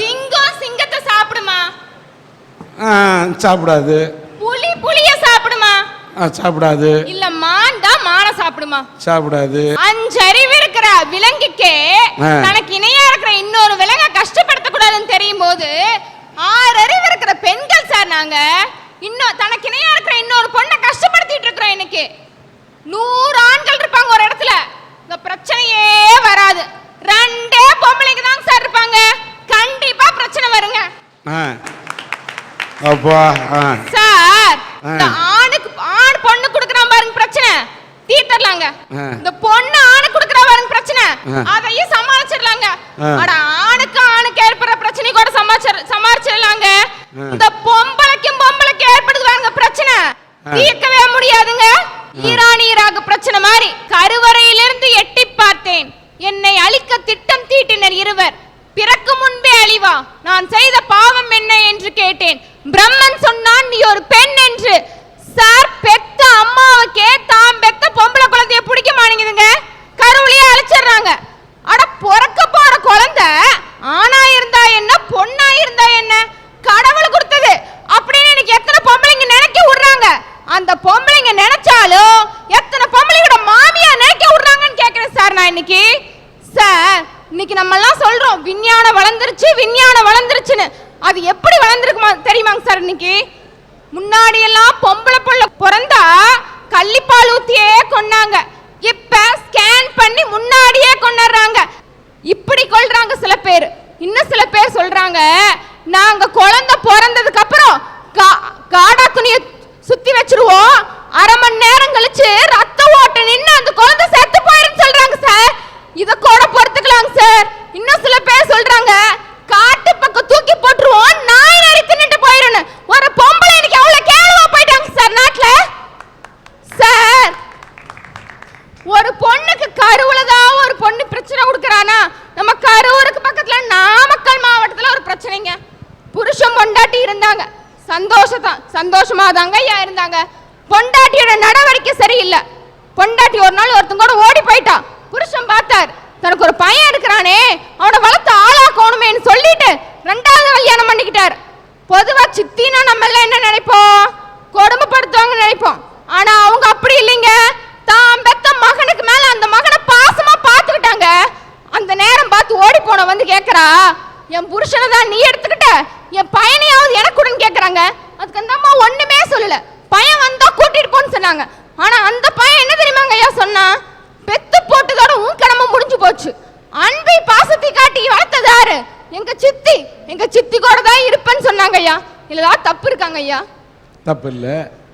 சிங்கம் சிங்கத்தை சாப்பிடுமா? சாப்பிடாது. புலி புலிய சாப்பிடுமா? சாப்பிடாது. இல்ல மான் தான் மான சாப்பிடுமா? சாப்பிடாது. 5 அறிவு இருக்கிற விலங்குக்கே தனக்கு இணையா இருக்கிற இன்னொரு விலங்கை கஷ்டப்படுத்த கூடாதுன்னு தெரியும் போது 6 அறிவு இருக்கிற பெண்கள் சார் நாங்க இன்னும் தனக்கு இணையா இருக்கிற இன்னொரு பொண்ணை கஷ்டப்படுத்திட்டு இருக்கிறோம். இன்னைக்கு 100 ஆண்கள் இருப்பாங்க ஒரு இடத்துல, இந்த பிரச்சனையே வராது. 2 பொம்பளைங்க தான் சார் இருப்பாங்க, கண்டிப்பா பிரச்சனை வருங்க. அப்பா சார் இந்த ஆணுக்கு ஆண் பொண்ணு குடுக்குறான் பாருங்க பிரச்சனை தீர்த்தறலாங்க. இந்த பொண்ணு ஆணு குடுக்குறா பாருங்க பிரச்சனை அதையும் சமாளிச்சிரலாங்க. அட ஆணுக்கு ஏற்படுற பிரச்சனை கூட சமாளிச்சிரலாங்க. இந்த பொம்பளைக்கு ஏற்படுது பாருங்க பிரச்சனை தீர்க்கவே முடியாதுங்க. ஈராக பிரச்சனை மாதிரி கருவறையிலிருந்து எட்டி பார்த்தேன், என்னை அழிக்க திட்டம் தீட்டினர் இருவர், பிறக்கு முன்பே அழிவா, நான் செய்த பாவம் என்ன என்று கேட்டேன். பிரம்மன் சொன்னான் நீ ஒரு பெண் என்று. சார் பெத்த அம்மாவுக்கே தாம் பெத்த பொம்பளை குழந்தைய பிடிக்க மாட்டேங்குதுங்க, கருவிலேயே அழைச்சிடுறாங்க. அட பிறக்க போற குழந்தை ஆணா இருந்தா என்ன பொண்ணா இருந்தா என்ன, கடவுள் கொடுத்தது அப்படின்னு எனக்கு எத்தனை பொம்பளைங்க நினைக்க விடுறாங்க. அந்த பொம்பளைங்க நினைச்சாலும் எத்தனை பொம்பளையோட மாமியா நினைக்க விடுறாங்கன்னு கேட்கிறேன் சார் நான் இன்னைக்கு. சார் இன்னைக்கு நம்ம எல்லாம் சொல்றோம் விஞ்ஞானம் வளர்ந்துருச்சுன்னு, அது எப்படி வளர்ந்துருக்குமா தெரியுமாங்க சார்? இன்னைக்கு முன்னாடி எல்லாம் பொம்பளை புள்ள பிறந்தா கள்ளிப்பால் ஊத்தியே கொன்னாங்க, இப்ப ஸ்கேன் பண்ணி முன்னாடியே கொன்னுறாங்க. இப்படி கொல்றாங்க சில பேர். இன்னும் சில பேர் சொல்றாங்க நாங்க குழந்தை பிறந்ததுக்கு அப்புறம் காடா துணியை சுத்தி வச்சிருவோம், 1/2 மணி நேரம் கழிச்சு ரத்த ஓட்டம் நின்று அந்த குழந்தை செத்து போயிருன்னு சொல்றாங்க சார். இத கூட பொறுத்துக்கலாங்க சார். இன்னும் சில பேர் சொல்றாங்க காட்டு பக்கம் தூக்கி போட்டுருவோம், நாய் நரி தின்னுட்டு போயிருன்னு. ஒரு பொம்பளை இன்னைக்கு அவ்வளவு கேவலமா போயிட்டாங்க சார் நாட்டுல. சார் ஒரு பொண்ணுக்கு கருவுலதான் ஒரு பொண்ணு பிரச்சனை கொடுக்கறானா, நம்ம கரூருக்கு பக்கத்துல நாமக்கல் மாவட்டத்துல ஒரு பிரச்சனைங்க. புருஷன் பொண்டாட்டி இருந்தாங்க, சந்தோஷமா தாங்க இருந்தாங்க. பொண்டாட்டியோட நடவடிக்கை சரியில்லை. பொண்டாட்டி ஒரு நாள் ஒருத்தங்க கூட ஓடி போயிட்டா. புருஷன் பார்த்தார் தனக்கு ஒரு பையன் இருக்கிறானே அவனை வளர்த்து ஆளாக்கணுமேன்னு சொல்லிட்டு 2வது கல்யாணம் பண்ணிக்கிட்டார். பொதுவா சித்தினா நம்ம எல்லாம் என்ன நினைப்போம், கொடுமைப்படுத்துவாங்க நினைப்போம். ஆனா அவங்க அப்படி இல்லைங்க, தான் பெத்த மகனுக்கு மேல அந்த மகனை பாசமா பார்த்துக்கிட்டாங்க. அந்த நேரம் பார்த்து ஓடி போன வந்து கேட்கறா, என் புருஷனை தான் நீ எடுத்துக்கிட்ட, என் பையனையாவது எனக்கு கூடன்னு கேட்கறாங்க. அதுக்கு அந்த அம்மா ஒண்ணுமே சொல்லல, பையன் வந்தா கூட்டிட்டு போன்னு சொன்னாங்க. ஆனா அந்த பையன் என்ன தெரியுமாங்க ஐயா சொன்னா, பெத்து போட்டதோட உன் கடமை முடிஞ்சு போச்சு, அன்பை பாசத்தை காட்டி வளர்த்தது யாரு, எங்க சித்தி கூட தான் இருப்பேன்னு சொன்னாங்க ஐயா. இல்ல தப்பு இருக்காங்க ஐயா? தப்பு இல்ல.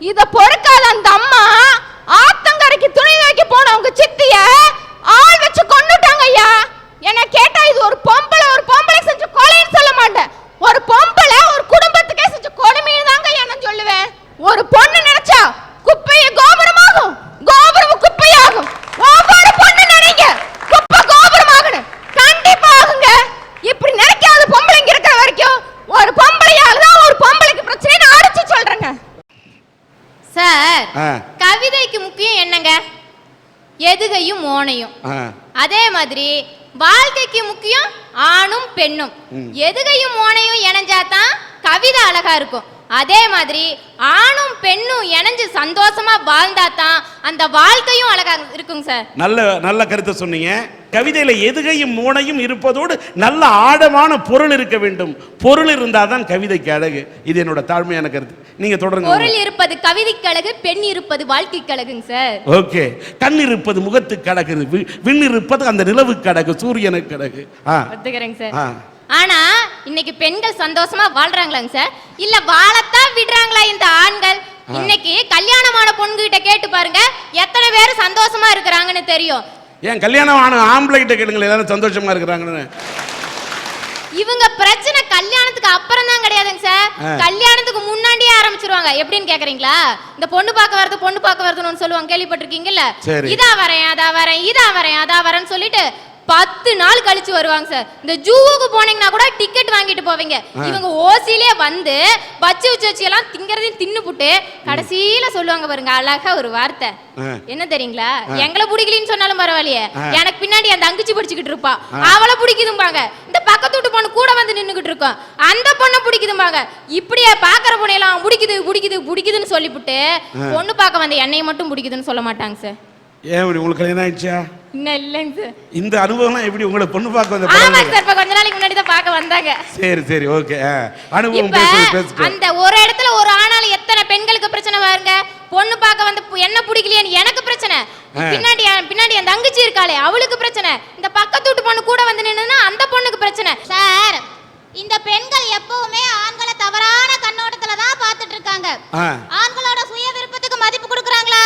இத பொறுக்காத அந்த அம்மா ஆத்தங்கரைக்கு துணி வைக்க போன உங்க சித்திய ஆள் வச்சு கொன்னுட்டாங்க ஐயா. என்ன கேட்டா இது ஒரு பொம்பளை செஞ்ச கொலைன்னு சொல்ல மாட்டேன், ஒரு பொம்பளை ஒரு குடும்பத்துக்கே செஞ்ச கொடுமைன்னு தாங்க ஐயா நான் சொல்லுவேன். ஒரு பொண்ணு நினைச்சா குப்பைய கோபுரமாகும், கோபுரம் குப்பையாகும். ஒவ்வொரு பொண்ணு நினைங்க குப்பை கோபுரமாகணும், கண்டிப்பா ஆகுங்க. இப்படி நினைக்காத பொம்பளைங்க இருக்கிற வரைக்கும் ஒரு பொம்பளையால தான் ஒரு பொம்பளைக்கு பிரச்சனை அடிச்சு சொல்றேங்க. சார் கவிதைக்கு முக்கியம் என்னங்க, எதுகையும் மோனையும். அதே மாதிரி வாழ்க்கைக்கு முக்கியம் ஆணும் பெண்ணும். எதுகையும் மோனையும் இணைஞ்சாதான் கவிதை அழகா இருக்கும். அதே மாதிரி ஆணும் பெண்ணும் இணைஞ்சு சந்தோஷமா வாழ்ந்தாதான் அந்த வாழ்க்கையும் அழகா இருக்குங்க சார். நல்ல கருத்தை சொன்னீங்க. கவிதையில எதுகையும் மோனையும் இருப்பதோடு நல்ல ஆழமான பொருள் இருக்க வேண்டும். பொருள் இருந்தாதான் கவிதைக்கு அழகு. இது என்னோட தாழ்மையான கருத்து. நீங்க தொடருங்க. பொருள் இருப்பது கவிதைக்கு அழகு, பெண் இருப்பது வாழ்க்கைக்கு அழகுங்க சார். ஓகே. கண் இருப்பது முகத்துக்கு அழகு, விண் இருப்பது அந்த நிலவுக்கு அழகு, சூரியனுக்கு அழகு. ஒத்துக்கிறேங்க சார். ஆனா இன்னைக்கு பெண்கள் சந்தோஷமா வாழ்றாங்களாங்க சார், இல்ல வாழத்தான் விடுறாங்களா இந்த ஆண்கள்? இன்னைக்கு கல்யாணமான பொண்ணுகிட்ட கேட்டு பாருங்க எத்தனை பேர் சந்தோஷமா இருக்கிறாங்கன்னு தெரியும். ஏன் கல்யாணம் ஆன ஆம்பளை கிட்ட கேளுங்க எல்லாரும் சந்தோஷமா இருக்கிறாங்கன்னு. இவங்க பிரச்சனை கல்யாணத்துக்கு அப்புறம் தான் கிடையாதுங்க சார், கல்யாணத்துக்கு முன்னாடியே ஆரம்பிச்சிருவாங்க. எப்படின்னு கேக்குறீங்களா, இந்த பொண்ணு பார்க்க வருதுன்னு சொல்லுவாங்க, கேள்விப்பட்டிருக்கீங்கல்ல? இதா வரேன் அதா வரேன்னு சொல்லிட்டு 10 10 நாள் கழிச்சு வருவாங்க சார். இந்த ஜூவுக்கு போனீங்கன்னா கூட டிக்கெட் வாங்கிட்டு போவீங்க. இவங்க ஓசிலே வந்து பச்சு வச்சு எல்லாம் திங்கறதையும் தின்னுபுட்டு கடைசியில சொல்லுவாங்க பாருங்க அழகா ஒரு வார்த்தை, என்ன தெரியுங்களா? எங்களை பிடிக்கலன்னு சொன்னாலும் பரவாயில்லையே, எனக்கு பின்னாடி அந்த அங்கிச்சி பிடிச்சிக்கிட்டு இருப்பா, அவளை பிடிக்குதும்பாங்க. இந்த பக்கத்து வீட்டு பொண்ணு கூட வந்து நின்னுகிட்டு இருக்கோம், அந்த பொண்ணை பிடிக்குதும்பாங்க. இப்படியே பாக்குற பொண்ணையெல்லாம் பிடிக்குது பிடிக்குது பிடிக்குதுன்னு சொல்லிவிட்டு பொண்ணு பார்க்க வந்த என்னைய மட்டும் பிடிக்குதுன்னு சொல்ல மாட்டாங்க சார். ஏன் உங்களுக்கு கல்யாணம் ஆயிடுச்சா? இன்னும் இல்லைங்க சார். இந்த அனுபவம்லாம் எப்படி உங்களை பொண்ணு பார்க்க வந்த? ஆமா சார், இப்ப கொஞ்ச நாளைக்கு முன்னாடி தான் பார்க்க வந்தாங்க. சரி சரி ஓகே. அனுபவம் பேசுங்க. அந்த ஒரு இடத்துல ஒரு ஆணால எத்தனை பெண்களுக்கு பிரச்சனை பாருங்க. பொண்ணு பார்க்க வந்து என்ன பிடிக்கலையேன்னு எனக்கு பிரச்சனை, பின்னாடி அந்த தங்கச்சி இருக்காளே அவளுக்கு பிரச்சனை, இந்த பக்கத்து வீட்டு பொண்ணு கூட வந்து நின்னுனா அந்த பொண்ணுக்கு பிரச்சனை. சார், இந்த பெண்கள் எப்பவுமே ஆண்களை தவறான கண்ணோட்டத்துல தான் பார்த்துட்டு இருக்காங்க. ஆண்களோட சுய விருப்பத்துக்கு மதிப்பு கொடுக்கறாங்களா?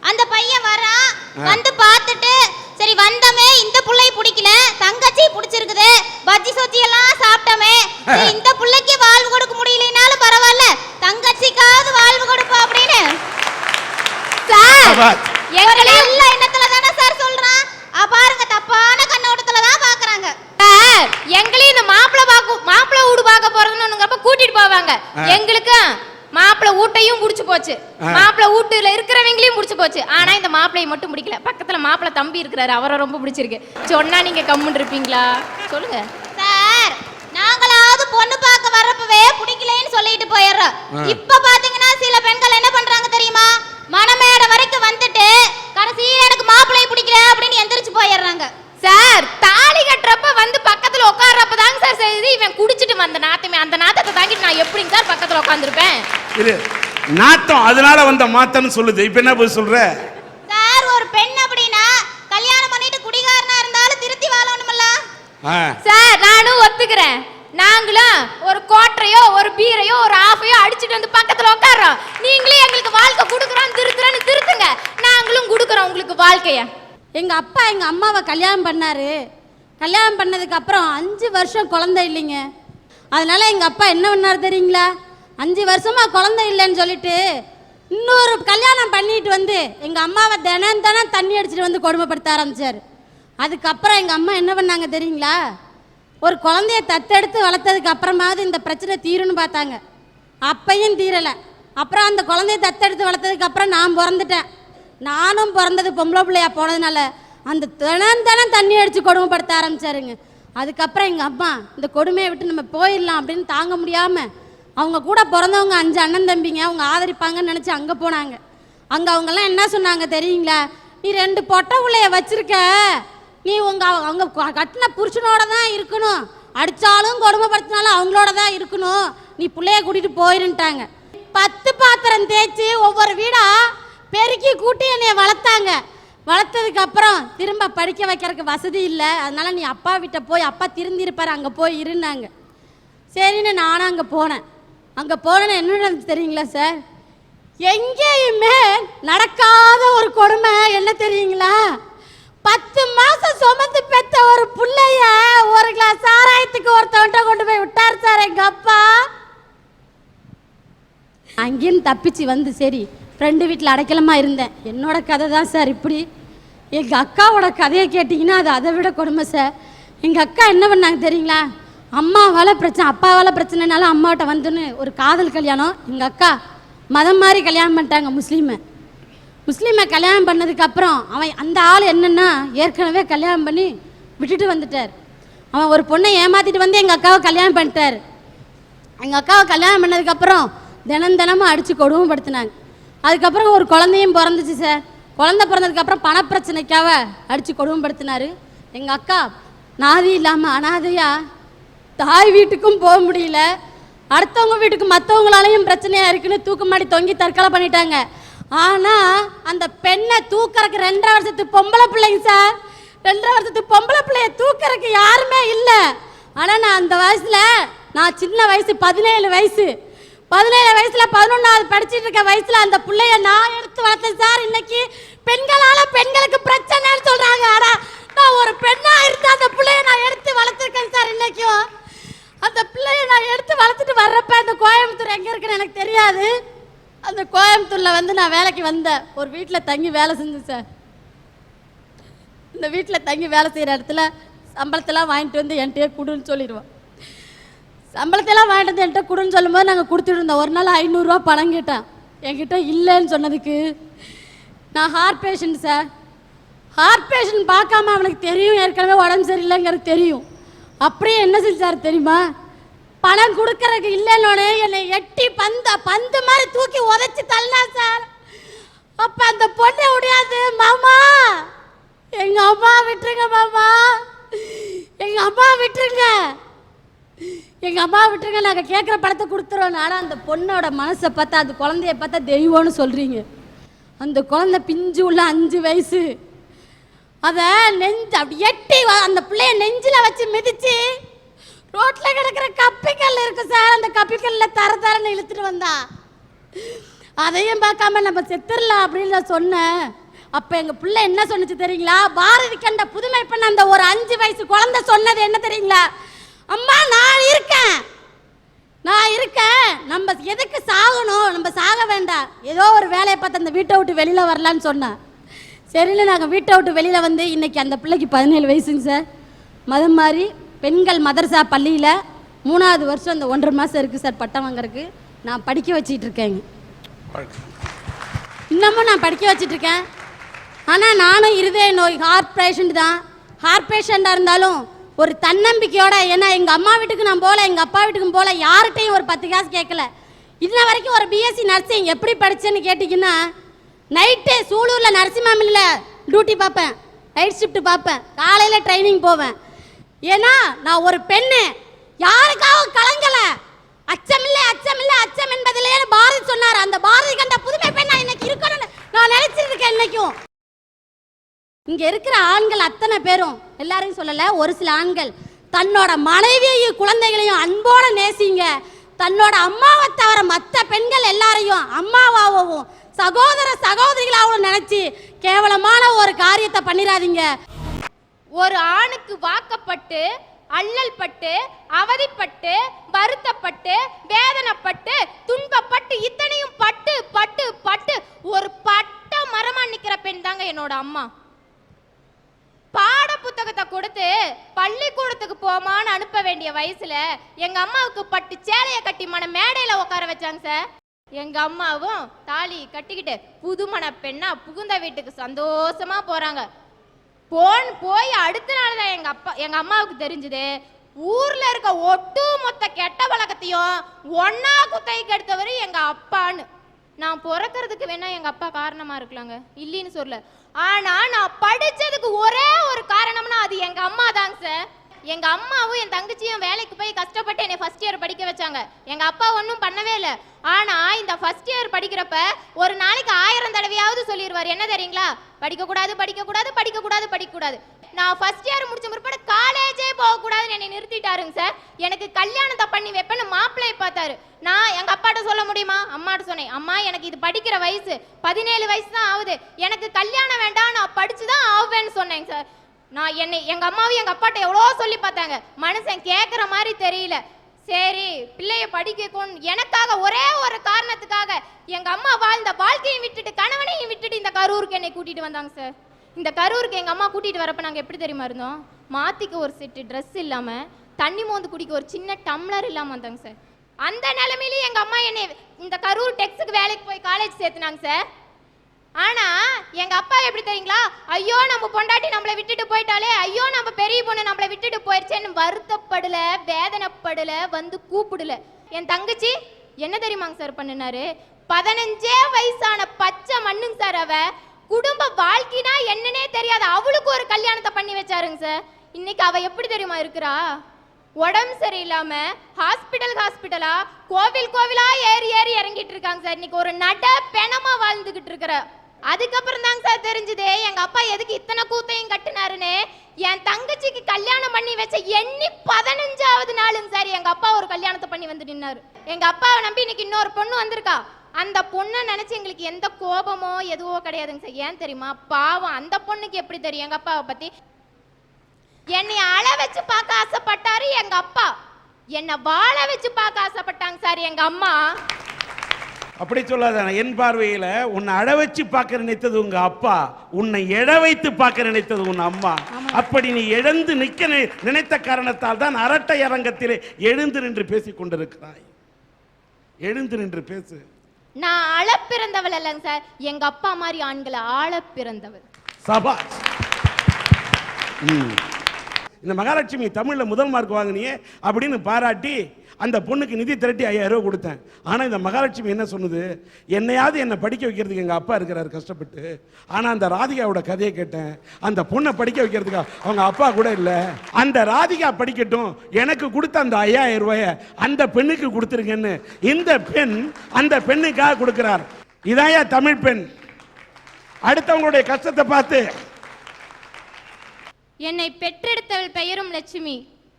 அந்த பையன் வரான், வந்து பார்த்துட்டு சரி வந்தமே இந்த புள்ளைய பிடிக்கல, தங்கச்சி பிடிச்சிருக்குது, பஜ்ஜி சொச்சி எல்லாம் சாப்பிட்டமே, இந்த புள்ளைக்கு வாழ்வு கொடுக்க முடியலனாலும் பரவாயில்ல, தங்கச்சிக்காவது வாழ்வு கொடுப்பா அப்படின்னு சார் எங்களே எல்லா எண்ணத்துல தானே சார் சொல்றான். பாருங்க தப்பான கண்ணோட்டத்துல தான் பாக்குறாங்க சார். எங்களையும் இந்த மாப்பிள்ளை வீடு பார்க்க போறதுன்னு கூட்டிட்டு போவாங்க. எங்களுக்கு மாப்பிள்ளை வீட்டையும் முடிச்சு போச்சு, மாப்பிள்ளை வீட்டுல இருக்கிறவங்களையும் முடிச்சு போச்சு. ஆனா இந்த மாப்பிள்ளையை மட்டும் பிடிக்கல. பக்கத்துல மாப்பிள்ளை தம்பி இருக்கிறாரு, அவரை ரொம்ப பிடிச்சிருக்கு. சொன்னா நீங்க கம்முன்னு இருப்பீங்களா? சொல்லுங்க சார். நாங்களாவது பொண்ணு பார்க்க வரப்பவே பிடிக்கலன்னு சொல்லிட்டு போயிடுறோம். இப்ப பாத்தீங்கன்னா சில பெண்கள் என்ன பண்றாங்க தெரியுமா? மணமேடை வரைக்கும் வந்துட்டு கடைசியில எனக்கு மாப்பிள்ளையை பிடிக்கல அப்படின்னு எந்திரிச்சு போயிடுறாங்க சார். தாலி கட்டுறப்ப வந்து பக்கத்துல உட்கார்றப்ப தாங்க சார் செய்யுது. இவன் குடிச்சிட்டு வந்த நாத்தமே, அந்த நாத்தத்தை தாங்கிட்டு நான் எப்படிங்க சார் பக்கத்துல உட்காந்துருப்பேன்? நாத்தம் அதனால வந்த மாத்தன்னு சொல்லுது. இப்ப என்ன போய் சொல்ற சார்? ஒரு பெண் அப்படின்னா கல்யாணம் பண்ணிட்டு குடிகாரனா இருந்தாலும் திருத்தி வாழணும்ல சார். நானும் ஒத்துக்கிறேன். நாங்களும் ஒரு கோட்டரையோ ஒரு பீரையோ ஒரு ஆஃபையோ அடிச்சுட்டு வந்து பக்கத்துல உட்கார்றோம். நீங்களே எங்களுக்கு வாழ்க்கை கொடுக்குறோம் திருத்துறோன்னு திருத்துங்க, நாங்களும் கொடுக்குறோம் உங்களுக்கு வாழ்க்கைய. எங்கள் அப்பா எங்கள் அம்மாவை கல்யாணம் பண்ணார். கல்யாணம் பண்ணதுக்கு அப்புறம் 5 வருஷம் குழந்தை இல்லைங்க. அதனால எங்கள் அப்பா என்ன பண்ணார் தெரியுங்களா? 5 வருஷமாக குழந்தை இல்லைன்னு சொல்லிட்டு இன்னொரு கல்யாணம் பண்ணிட்டு வந்து எங்கள் அம்மாவை தினம் தண்ணி அடிச்சுட்டு வந்து கொடுமைப்படுத்த ஆரம்பித்தார். அதுக்கப்புறம் எங்கள் அம்மா என்ன பண்ணாங்க தெரியுங்களா? ஒரு குழந்தைய தத்தெடுத்து வளர்த்ததுக்கு அப்புறமாவது இந்த பிரச்சனை தீரும்னு பார்த்தாங்க. அப்பையும் தீரலை. அப்புறம் அந்த குழந்தைய தத்தெடுத்து வளர்த்ததுக்கு அப்புறம் நான் பிறந்துட்டேன். நானும் பிறந்தது பொம்பளை பிள்ளையா போனதுனால அந்த தினம் தண்ணி அடித்து கொடுமைப்படுத்த ஆரம்பிச்சாருங்க. அதுக்கப்புறம் எங்கள் அம்மா இந்த கொடுமையை விட்டு நம்ம போயிடலாம் அப்படின்னு தாங்க முடியாமல் அவங்க கூட பிறந்தவங்க 5 அண்ணன் தம்பிங்க அவங்க ஆதரிப்பாங்கன்னு நினச்சி அங்கே போனாங்க. அங்கே அவங்கெல்லாம் என்ன சொன்னாங்க தெரியுங்களா? நீ 2 பொட்டை பிள்ளைய வச்சிருக்க, நீ அவங்க கட்டின புருஷனோட தான் இருக்கணும், அடித்தாலும் கொடுமைப்படுத்தினாலும் அவங்களோட தான் இருக்கணும், நீ பிள்ளைய கூட்டிகிட்டு போயிருன்ட்டாங்க. 10 பாத்திரம் தேய்ச்சி ஒவ்வொரு வீடா பெருக்கி கூட்டி என்னைய வளர்த்தாங்க. வளர்த்ததுக்கு அப்புறம் திரும்ப படிக்க வைக்கிறதுக்கு வசதி இல்லை, அதனால நீ அப்பா வீட்டை போய் அப்பா திருந்திருப்பார் அங்கே போய் இருந்தாங்க. சரின்னு நானும் அங்கே போனேன். அங்கே போனேன்னு என்ன நடந்துச்சு தெரியுங்களா சார்? எங்கேயுமே நடக்காத ஒரு கொடுமை என்ன தெரியுங்களா? 10 மாசம் சுமந்து பெற்ற ஒரு பிள்ளைய ஒரு கிளாஸ் சாராயத்துக்கு ஒருத்தவன்ட்ட கொண்டு போய் விட்டார் சார் எங்க அப்பா. அங்கேயும் தப்பிச்சு வந்து சரி ஃப்ரெண்டு வீட்டில் அடைக்கலமா இருந்தேன். என்னோட கதை தான் சார் இப்படி. எங்கள் அக்காவோட கதையை கேட்டிங்கன்னா அது அதை விட கொடுமை சார். எங்கள் அக்கா என்ன பண்ணாங்க தெரியுங்களா? அம்மாவால் பிரச்சனை அப்பாவால் பிரச்சனைனால அம்மாவிட்ட வந்துன்னு ஒரு காதல் கல்யாணம். எங்கள் அக்கா மதம் மாதிரி கல்யாணம் பண்ணிட்டாங்க. முஸ்லீமை கல்யாணம் பண்ணதுக்கப்புறம் அவன் அந்த ஆள் என்னென்னா ஏற்கனவே கல்யாணம் பண்ணி விட்டுட்டு வந்துட்டார். அவன் ஒரு பொண்ணை ஏமாற்றிட்டு வந்து எங்கள் அக்காவை கல்யாணம் பண்ணிட்டார். எங்கள் அக்காவை கல்யாணம் பண்ணதுக்கப்புறம் தினமும் அடித்து கொடுமைப்படுத்தினாங்க. அதுக்கப்புறம் ஒரு குழந்தையும் பிறந்துச்சு சார். குழந்தை பிறந்ததுக்கப்புறம் பணப்பிரச்சனைக்காக அடித்து கொடுமைப்படுத்தினார். எங்கள் அக்கா நாதி இல்லாமல் அனாதையாக தாய் வீட்டுக்கும் போக முடியல, அடுத்தவங்க வீட்டுக்கு மற்றவங்களாலையும் பிரச்சனையாக இருக்குன்னு தூக்கு மாடி தொங்கி தற்கொலை பண்ணிட்டாங்க. ஆனால் அந்த பெண்ணை தூக்கறக்கு 2.5 வருஷத்து பொம்பளை பிள்ளைங்க சார். 2.5 வருஷத்து பொம்பளை பிள்ளைய தூக்கறக்கு யாருமே இல்லை. ஆனால் நான் அந்த வயசில் நான் சின்ன வயசு 17 வயசு 17 வயசுல 11வது படிச்சுட்டு இருக்க வயசுல அந்த பிள்ளைய நான் எடுத்து வளர்த்தேன் சார். இன்னைக்கு பெண்களால பெண்களுக்கு பிரச்சனைன்னு சொல்றாங்க. ஆனா நான் ஒரு பெண்ணா இருந்து அந்த பிள்ளைய நான் எடுத்து வளர்த்துருக்கேன் சார். இன்னைக்கும் அந்த பிள்ளைய நான் எடுத்து வளர்த்துட்டு வர்றப்ப அந்த கோயம்புத்தூர் எங்க இருக்குன்னு எனக்கு தெரியாது. அந்த கோயம்புத்தூர்ல வந்து நான் வேலைக்கு வந்தேன். ஒரு வீட்டில் தங்கி வேலை செஞ்சேன் சார். இந்த வீட்டில் தங்கி வேலை செய்கிற இடத்துல சம்பளத்தெல்லாம் வாங்கிட்டு வந்து என்கிட்டயே கொடுன்னு சொல்லிடுவோம். சம்பளத்தெல்லாம் வாங்கிட்டு வந்து என்கிட்ட கொடுன்னு சொல்லும்போது நாங்கள் கொடுத்துட்டு இருந்தோம். ஒரு நாள் 500 ரூபா பணம் கேட்டேன். என்கிட்ட இல்லைன்னு சொன்னதுக்கு, நான் heart patient sir, heart patient பார்க்காம அவனுக்கு தெரியும் ஏற்கனவே உடம்பு சரியில்லைங்கிறது தெரியும். அப்படியே என்ன செஞ்சார் தெரியுமா? பணம் கொடுக்கறதுக்கு இல்லைன்னொடனே என்னை எட்டி பந்து மாதிரி தூக்கி உதைச்சி தள்ளா சார். அப்ப அந்த பொண்ணை முடியாது, மாமா எங்க அம்மா விட்டுருங்க, மாமா எங்க அம்மா விட்டுருங்க, எங்க அம்மா விட்டுருங்க, நாங்கள் கேட்குற பணத்தை கொடுத்துருவோம். ஆனால் அந்த பொண்ணோட மனசை பார்த்தா, அந்த குழந்தைய பார்த்தா தெய்வம்னு சொல்றீங்க. அந்த குழந்தை பிஞ்சு உள்ள 5 வயசு, அதை நெஞ்சு அப்படி எட்டி அந்த பிள்ளைய நெஞ்சில் வச்சு மிதிச்சு ரோட்ல கிடக்கிற கப்பிக்கல் இருக்கு சார், அந்த கப்பிக்கல்ல தரன்னு இழுத்துட்டு வந்தா. அதையும் பார்க்காம நம்ம செத்துடலாம் அப்படின்னு நான் சொன்னேன். அப்ப எங்க பிள்ளை என்ன சொன்னுச்சு தெரியுங்களா? பாரதி கண்ட புதுமை பண்ண அந்த ஒரு 5 வயசு குழந்தை சொன்னது என்ன தெரியுங்களா? அம்மா நான் இருக்கேன், நம்ம எதுக்கு சாகணும், நம்ம சாக வேண்டாம், ஏதோ ஒரு வேலையை பார்த்து அந்த வீட்டை விட்டு வெளியில வரலான்னு சொன்னேன். சரின்னு நாங்கள் வீட்டை விட்டு வெளியில வந்து இன்னைக்கு அந்த பிள்ளைக்கு 17 வயசுங்க சார். மதம் மாதிரி பெண்கள் மதரசா பள்ளியில் 3வது வருஷம், அந்த 1.5 மாதம் இருக்குது சார் பட்டம் வாங்கறதுக்கு. நான் படிக்க வச்சிட்டு இருக்கேங்க, இன்னமும் நான் படிக்க வச்சிட்டு இருக்கேன். ஆனால் நானும் இருதய நோய் ஹார்ட் பேஷண்ட் தான். ஹார்ட் பேஷண்ட்டாக இருந்தாலும் ஒரு தன்னம்பிக்கையோட, ஏன்னா எங்கள் அம்மா வீட்டுக்கு நான் போகல, எங்கள் அப்பா வீட்டுக்கும் போகல, யார்கிட்டையும் ஒரு 10 காசு கேட்கல. இன்ன வரைக்கும் ஒரு பிஎஸ்சி நர்சிங் எப்படி படித்தேன்னு கேட்டிங்கன்னா, நைட்டு சூலூரில் நரசிம்மாமில்ல டியூட்டி பார்ப்பேன், நைட் ஷிஃப்ட் பார்ப்பேன், காலையில் ட்ரைனிங் போவேன். ஏன்னா நான் ஒரு பெண்ணு, யாருக்காகவும் கலங்கல. அச்சமில்லை அச்சமில்லை அச்சம் என்பதிலே பாரதி சொன்னார். அந்த பாரதி கண்ட புதுமை பெண்ணா இன்னைக்கு இருக்கணும்னு நான் நினைச்சிட்டு இருக்கேன். இன்னைக்கும் இங்க இருக்கிற ஆண்கள் அத்தனை பேரும், எல்லாரையும் சொல்லல, ஒரு சில ஆண்கள் தன்னோட மனைவியையும் குழந்தைகளையும் அன்போட நேசிங்க. தன்னோட அம்மாவை தவிர மற்ற பெண்கள் எல்லாரையும் அம்மாவாகவும் சகோதர சகோதரிகளாகவும் நினைச்சு கேவலமான ஒரு காரியத்தை பண்ணிடாதீங்க. ஒரு ஆணுக்கு வாக்கப்பட்டு, அல்லல் பட்டு, அவதிப்பட்டு, வருத்தப்பட்டு, வேதனைப்பட்டு, துன்பப்பட்டு, இத்தனையும் பட்டு பட்டு பட்டு ஒரு பட்ட மரமா நிக்கிற பெண் தாங்க என்னோட அம்மா. பாட புத்தகத்தை கொடுத்து பள்ளிக்கூடத்துக்கு போமான்னு அனுப்ப வேண்டிய வயசுல எங்க அம்மாவுக்கு பட்டு சேலைய கட்டி மேடையில உட்கார வச்சாங்க சார். எங்க அம்மாவும் தாலி கட்டிக்கிட்டு புதுமண பெண்ணா புகுந்த வீட்டுக்கு சந்தோஷமா போறாங்க. போய் அடுத்த நாள் தான் எங்க அம்மாவுக்கு தெரிஞ்சது, ஊர்ல இருக்க ஒட்டு மொத்த கெட்ட பழக்கத்தையும் ஒன்னா குத்தைக்கு எடுத்தவர் எங்க அப்பான்னு. நான் பிறக்கிறதுக்கு வேணா எங்க அப்பா காரணமா இருக்கலாங்க, இல்லைன்னு சொல்ல. ஆனா நான் படிச்சதுக்கு ஒரே ஒரு காரணம்னா அது எங்க அம்மா தாங்க சார். எங்க அம்மாவும் என் தங்கச்சியும் வேலைக்கு போய் கஷ்டப்பட்டு என்னை ஃபர்ஸ்ட் இயர் படிக்க வச்சாங்க. எங்க அப்பா ஒன்றும் பண்ணவே இல்லை. ஆனா இந்த ஃபர்ஸ்ட் இயர் படிக்கிறப்ப ஒரு நாளைக்கு 1000 தடவையாவது சொல்லிடுவார், என்ன தெரியுங்களா? படிக்கக்கூடாது படிக்கக்கூடாது படிக்கக்கூடாது படிக்கக்கூடாது. நான் ஃபர்ஸ்ட் இயர் முடிச்ச பிற்பாடு காலேஜே போகக்கூடாதுன்னு என்னை நிறுத்திட்டாருங்க சார். எனக்கு கல்யாணத்தை பண்ணி வைப்பேன்னு மாப்பிள்ளையை பார்த்தாரு. நான் எங்க அப்பாட்ட சொல்ல முடியுமா? அம்மாட்ட சொன்னேன், அம்மா எனக்கு இது படிக்கிற வயசு 17 வயசு தான் ஆகுது, எனக்கு கல்யாணம் வேண்டாம், நான் படிச்சுதான் ஆவேன்னு சொன்னேங்க சார். நான் எங்க அம்மாவும் எங்க அப்பாட்ட எவ்வளோ சொல்லி பார்த்தாங்க, மனுஷன் கேட்குற மாதிரி தெரியல. சரி பிள்ளைய படிக்கணும் எனக்காக ஒரே ஒரு காரணத்துக்காக எங்க அம்மா வாழ்ந்த வாழ்க்கையும் விட்டுட்டு கணவனையும் விட்டுட்டு இந்த கரூருக்கு என்னை கூட்டிட்டு வந்தாங்க சார். இந்த கரூருக்கு எங்க அம்மா கூட்டிட்டு வரப்ப நாங்க எப்படி தெரியுமா இருந்தோம்? மாத்திக்க ஒரு செட்டு ட்ரெஸ் இல்லாம, தண்ணி மோந்து குடிக்க ஒரு சின்ன டம்ளர் இல்லாம வந்தாங்க சார். அந்த நிலைமையிலேயே எங்க அம்மா என்னை இந்த கரூர் டெக்ஸுக்கு வேலைக்கு போய் காலேஜ் சேர்த்துனாங்க சார். ஆனா எங்க அப்பா எப்படி தெரியுங்களா? ஐயோ நம்ம பொண்டாட்டி நம்மளை விட்டுட்டு போயிட்டாலே, ஐயோ நம்ம பெரிய பொண்ணு நம்மளை விட்டுட்டு போயிடுச்சேன்னு வருத்தப்படல, வேதனைப்படல, வந்து கூப்பிடல. என் தங்கச்சி என்ன தெரியுமாங்க சார் பண்ணினாரு? 15 வயசான பச்சை மண்ணுங்க சார். அவ குடும்ப வாழ்க்கைனா என்னன்னே தெரியாது, அவளுக்கு ஒரு கல்யாணத்தை பண்ணி வச்சாருங்க சார். இன்னைக்கு அவ எப்படி தெரியுமா இருக்கிறா? உடம்பு சரியில்லாம ஹாஸ்பிட்டலா கோவிலா ஏறி இறங்கிட்டு இருக்காங்க சார். இன்னைக்கு ஒரு நட பெணமா வாழ்ந்துகிட்டு இருக்கிற. அதுக்கப்புறம் தாங்க சார் தெரிஞ்சது எங்க அப்பா எதுக்கு இத்தனை கூத்தையும் கட்டினாருன்னு. என் தங்கச்சிக்கு கல்யாணம் பண்ணி வச்ச எண்ணி 15வது நாளுங்க சார் எங்க அப்பா ஒரு கல்யாணத்தை பண்ணி வந்து நின்னாரு. எங்க அப்பாவை நம்பி இன்னைக்கு இன்னொரு பொண்ணு வந்திருக்கா. அந்த பொண்ணை நினைச்சு எங்களுக்கு எந்த கோபமோ எதுவோ கிடையாதுங்க சார். ஏன் தெரியுமா? பாவம் அந்த பொண்ணுக்கு எப்படி தெரியும் எங்க அப்பாவை பத்தி? என்னை அழ வச்சு பார்க்க ஆசைப்பட்டாரு எங்க அப்பா, என்னை வாழ வச்சு பார்க்க ஆசைப்பட்டாங்க சார் எங்க அம்மா. அப்படி சொல்லாத. என் பார்வையில உன்னை அழ வச்சு பார்க்க நினைத்தது உங்க அப்பா, உன்னை எழ வைத்து பார்க்க நினைத்தது உன் அம்மா. அப்படி நீ எழுந்து நிற்க நினைத்த காரணத்தால் தான் அரட்டை அரங்கத்திலே எழுந்து நின்று பேசிக் கொண்டிருக்கிறாய். எழுந்து நின்று பேசு. நான் அழ பிறந்தவள் இல்லைங்க சார், எங்க அப்பா மாதிரி ஆண்களை ஆள பிறந்தவள். சபாஷ். இந்த மகாலட்சுமி தமிழ்ல முதல் மார்க் வாங்கினியே அப்படின்னு பாராட்டி அந்த பொண்ணுக்கு நிதி திரட்டி 5000 ரூபாய் கொடுத்தேன். ஆனால் இந்த மகாலட்சுமி என்ன சொன்னது, என்னையாவது என்னை படிக்க வைக்கிறதுக்கு எங்கள் அப்பா இருக்கிறாரு கஷ்டப்பட்டு. ஆனால் அந்த ராதிகாவோட கதையை கேட்டேன், அந்த பொண்ணை படிக்க வைக்கிறதுக்கு அவங்க அப்பா கூட இல்லை. அந்த ராதிகா படிக்கட்டும், எனக்கு கொடுத்த அந்த 5000 ரூபாயை அந்த பெண்ணுக்கு கொடுத்துருங்கன்னு இந்த பெண் அந்த பெண்ணுக்காக கொடுக்கிறார். இதாயா தமிழ் பெண். அடுத்தவங்களுடைய கஷ்டத்தை பார்த்து. என்னை பெற்றெடுத்தவள் பெயரும் லட்சுமி.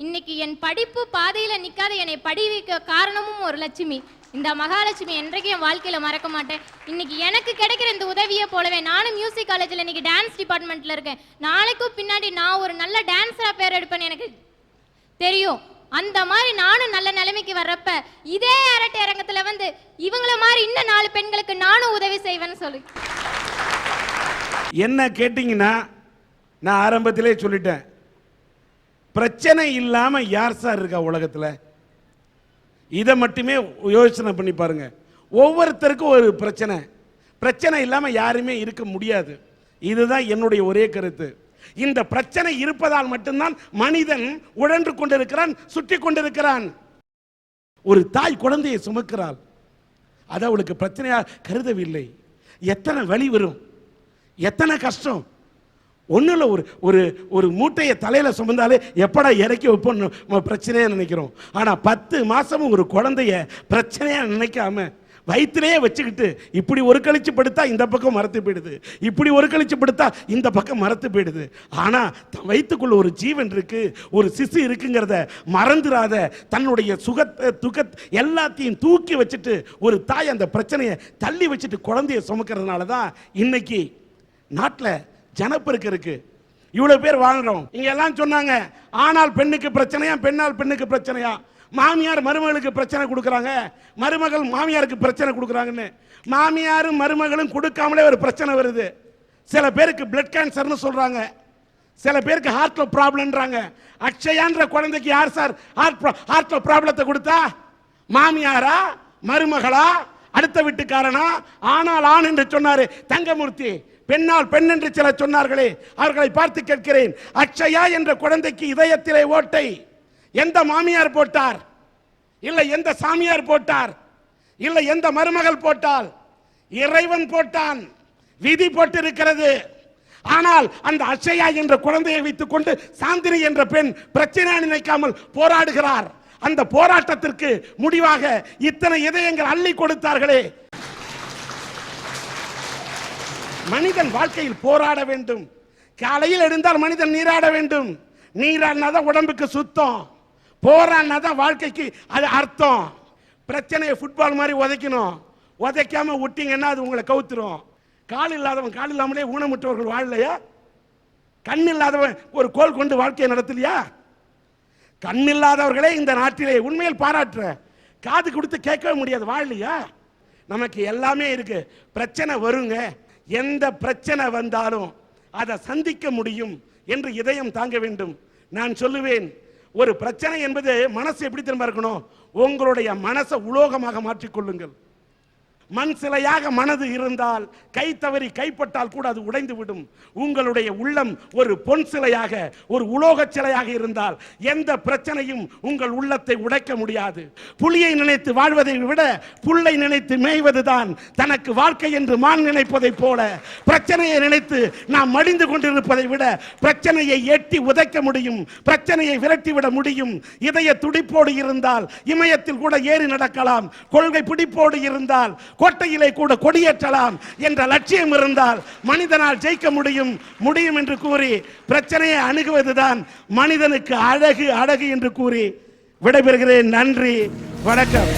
இன்னைக்கு என் படிப்பு பாதையில நிக்காத என்னை படி வைக்க காரணமும் ஒரு லட்சுமி. இந்த மகாலட்சுமி என்றைக்கும் என் வாழ்க்கையில மறக்க மாட்டேன். இன்னைக்கு எனக்கு கிடைக்கிற இந்த உதவியை போலவே நானும் மியூசிக் காலேஜில் இன்னைக்கு டான்ஸ் டிபார்ட்மெண்ட்ல இருக்கேன். நாளைக்கும் பின்னாடி நான் ஒரு நல்ல டான்ஸரா பேர் எடுப்பேன்னு எனக்கு தெரியும். அந்த மாதிரி நானும் நல்ல நிலைமைக்கு வர்றப்ப இதே அரட்டை அரங்கத்துல வந்து இவங்கள மாதிரி இன்னும் 4 பெண்களுக்கு நானும் உதவி செய்வேன்னு சொல்லி. என்ன கேட்டீங்கன்னா நான் ஆரம்பத்திலே சொல்லிட்டேன், பிரச்சனை இல்லாம யார் சார் இருக்கா உலகத்துல? இதை மட்டுமே யோசனை பண்ணி பாருங்க. ஒவ்வொருத்தருக்கும் ஒரு பிரச்சனை, பிரச்சனை இல்லாம யாருமே இருக்க முடியாது. இதுதான் என்னுடைய ஒரே கருத்து. இந்த பிரச்சனை இருப்பதால் மட்டும்தான் மனிதன் உழன்று கொண்டிருக்கிறான், சுற்றி கொண்டிருக்கிறான். ஒரு தாய் குழந்தையை சுமக்கிறாள், அது அவளுக்கு பிரச்சனையாக கருதவில்லை. எத்தனை வலி வரும், எத்தனை கஷ்டம். ஒன்றும் ஒரு ஒரு ஒரு மூட்டையை தலையில் சுமந்தாலே எப்படா இறக்கி வைப்போம் பிரச்சனையாக நினைக்கிறோம். ஆனால் 10 மாதமும் ஒரு குழந்தைய பிரச்சனையாக நினைக்காம வயிற்றுலேயே வச்சுக்கிட்டு இப்படி ஒரு கழிச்சு படுத்தா இந்த பக்கம் மரத்து போயிடுது, இப்படி ஒரு கழிச்சு படுத்தா இந்த பக்கம் மரத்து போயிடுது. ஆனால் வயிற்றுக்குள்ள ஒரு ஜீவன் இருக்கு, ஒரு சிசு இருக்குங்கிறத மறந்துடாத. தன்னுடைய துக்கத் எல்லாத்தையும் தூக்கி வச்சுட்டு ஒரு தாய் அந்த பிரச்சனையை தள்ளி வச்சுட்டு குழந்தைய சுமக்கிறதுனால தான் இன்னைக்கு நாட்டில் ஜனப்பெருக்கு இருக்கு. இவ்வளவு பேர் வாழ்றோம். இங்க எல்லாம் சொன்னாங்க ஆனால் பெண்ணுக்கு பிரச்சனையா, பெண்ணால் பெண்ணுக்கு பிரச்சனையா, மாமியார் மருமகளுக்கு பிரச்சனை கொடுக்குறாங்க, மருமகள் மாமியாருக்கு பிரச்சனை கொடுக்குறாங்கன்னு. மாமியாரும் மருமகளும் கொடுக்காமலே ஒரு பிரச்சனை வருது. சில பேருக்கு பிளட் கேன்சர்னு சொல்றாங்க, சில பேருக்கு ஹார்ட்ல ப்ராப்ளம்ன்றாங்க. அக்ஷயான்ற குழந்தைக்கு யார் சார் ஹார்ட்ல ப்ராப்ளத்தை கொடுத்தா? மாமியாரா, மருமகளா, அடுத்த வீட்டுக்காரனா? ஆனால் ஆண் என்று சொன்னாரு தங்கமூர்த்தி, பெண்ணால் பெண் என்று சிலர் சொன்னார்களே, அவர்களை பார்த்து கேட்கிறேன், அக்ஷயா என்ற குழந்தைக்கு இதயத்திலே ஓட்டை எந்த மாமியார் போட்டார்? இல்லை எந்த சாமியார் போட்டார்? இல்லை எந்த மருமகள் போட்டால்? இறைவன் போட்டான், விதி போட்டிருக்கிறது. ஆனால் அந்த அக்ஷயா என்ற குழந்தையை வைத்துக் கொண்டு சாந்தினி என்ற பெண் பிரச்சனை நினைக்காமல் போராடுகிறார். அந்த போராட்டத்திற்கு முடிவாக இத்தனை இதயங்கள் அள்ளி கொடுத்தார்களே. மனிதன் வாழ்க்கையில் போராட வேண்டும். காலையில் எழுந்தால் மனிதன் நீராட வேண்டும். நீராடினாதான் உடம்புக்கு சுத்தம், போராடினாதான் வாழ்க்கைக்கு அது அர்த்தம். பிரச்சனையை ஃபுட்பால் மாதிரி உதைக்கணும், உதைக்காம விட்டீங்கன்னா அது உங்களை கவுத்துரும். கால் இல்லாதவன் கால் இல்லாமலே ஊனமுற்றவர்கள் வாழலையா? கண் இல்லாதவன் ஒரு கோல் கொண்டு வாழ்க்கையை நடத்தலையா? கண் இல்லாதவர்களே இந்த நாட்டிலே உண்மையில் பாராட்டுற, காது கொடுத்து கேட்கவே முடியாது, வாழலையா? நமக்கு எல்லாமே இருக்கு. பிரச்சனை வருங்க, எந்த பிரச்சனை வந்தாலும் அதை சந்திக்க முடியும் என்று இதயம் தாங்க வேண்டும். நான் சொல்லுவேன், ஒரு பிரச்சனை என்பது மனசு எப்படி திரும்ப இருக்கணும்? உங்களுடைய மனசை உலோகமாக மாற்றிக்கொள்ளுங்கள். மண் சிலையாக மனது இருந்தால் கை தவறி கைப்பட்டால் கூட அது உடைந்து விடும். உங்களுடைய உள்ளம் ஒரு பொன் சிலையாக, ஒரு உலோக சிலையாக இருந்தால் எந்த பிரச்சனையும் உங்கள் உள்ளத்தை உடைக்க முடியாது. புலியை நினைத்து வாழ்வதை விட புல்லை நினைத்து மேய்வதுதான் தனக்கு வாழ்க்கை என்று மான் நினைப்பதை போல, பிரச்சனையை நினைத்து நாம் மடிந்து கொண்டிருப்பதை விட பிரச்சனையை எட்டி உதைக்க முடியும், பிரச்சனையை விரட்டிவிட முடியும். இதய துடிப்போடு இருந்தால் இமயத்தில் கூட ஏறி நடக்கலாம், கொள்கை பிடிப்போடு இருந்தால் கோட்டையிலே கூட கொடியேற்றலாம் என்ற லட்சியம் இருந்தால் மனிதனால் ஜெயிக்க முடியும் என்று கூறி பிரச்சனையை அணுகுவதுதான் மனிதனுக்கு அழகு என்று கூறி விடைபெறுகிறேன். நன்றி, வணக்கம்.